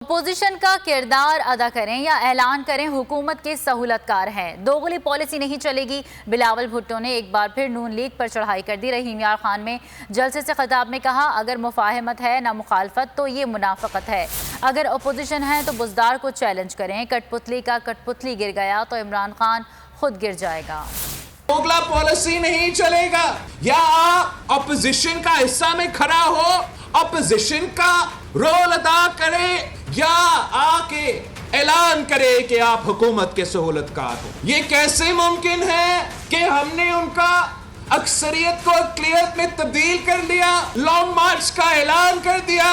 Opposition کا کردار ادا کریں یا اعلان کریں حکومت کے سہولت کار ہیں، دوغلی پالیسی نہیں چلے گی۔ بلاول بھٹو نے ایک بار پھر نون لیگ پر چڑھائی کر دی۔ رحیم یار خان میں جلسے سے خطاب میں کہا، اگر مفاہمت ہے نہ مخالفت تو یہ منافقت ہے۔ اگر اپوزیشن ہے تو بزدار کو چیلنج کریں۔ کٹ پتلی کا کٹ پتلی گر گیا تو عمران خان خود گر جائے گا۔ دوغلا پالیسی نہیں چلے گا، یا آپ اپوزیشن کا حصہ میں کھڑا ہو، اپوزیشن کا رول ادا کرے، یا آ کے اعلان کرے کہ آپ حکومت کے سہولت کار ہو۔ یہ کیسے ممکن ہے کہ ہم نے ان کا اکثریت کو اقلیت میں تبدیل کر لیا، لانگ مارچ کا اعلان کر دیا،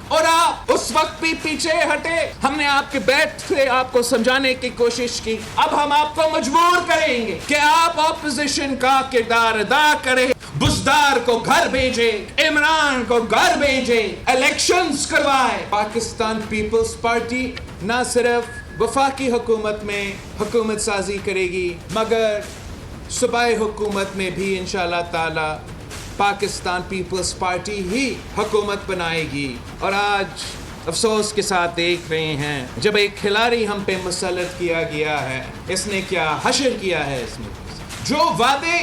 اور آپ اس وقت بھی پیچھے ہٹے۔ ہم نے آپ کے بیٹھ سے آپ کو سمجھانے کی کوشش کی۔ اب ہم آپ کو مجبور کریں گے کہ آپ اپوزیشن کا کردار ادا کریں، بزدار کو گھر بھیجے، عمران کو گھر بھیجے، الیکشنز کروائے۔ پاکستان پیپلز پارٹی نہ صرف وفاقی حکومت میں حکومت سازی کرے گی، مگر صوبائی حکومت میں بھی انشاءاللہ تعالی پاکستان پیپلز پارٹی ہی حکومت بنائے گی۔ اور آج افسوس کے ساتھ دیکھ رہے ہیں، جب ایک کھلاڑی ہم پہ مسلط کیا گیا ہے، اس نے کیا حشر کیا ہے اس میں، جو وعدے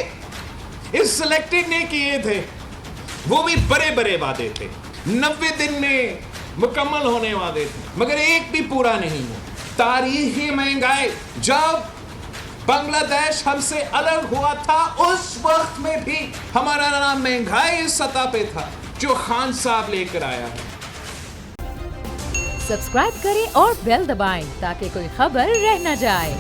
اس سلیکٹڈ نے کیے تھے وہ بھی بڑے بڑے وعدے تھے، 90 دن میں مکمل ہونے وعدے تھے، مگر ایک بھی پورا نہیں ہوا۔ تاریخی مہنگائی، جب بنگلہ دیش ہم سے الگ ہوا تھا اس وقت میں بھی ہمارا نام مہنگائی اس سطح پہ تھا جو خان صاحب لے کر آیا ہے۔ سبسکرائب کریں اور بیل دبائیں تاکہ کوئی خبر رہ نہ جائے۔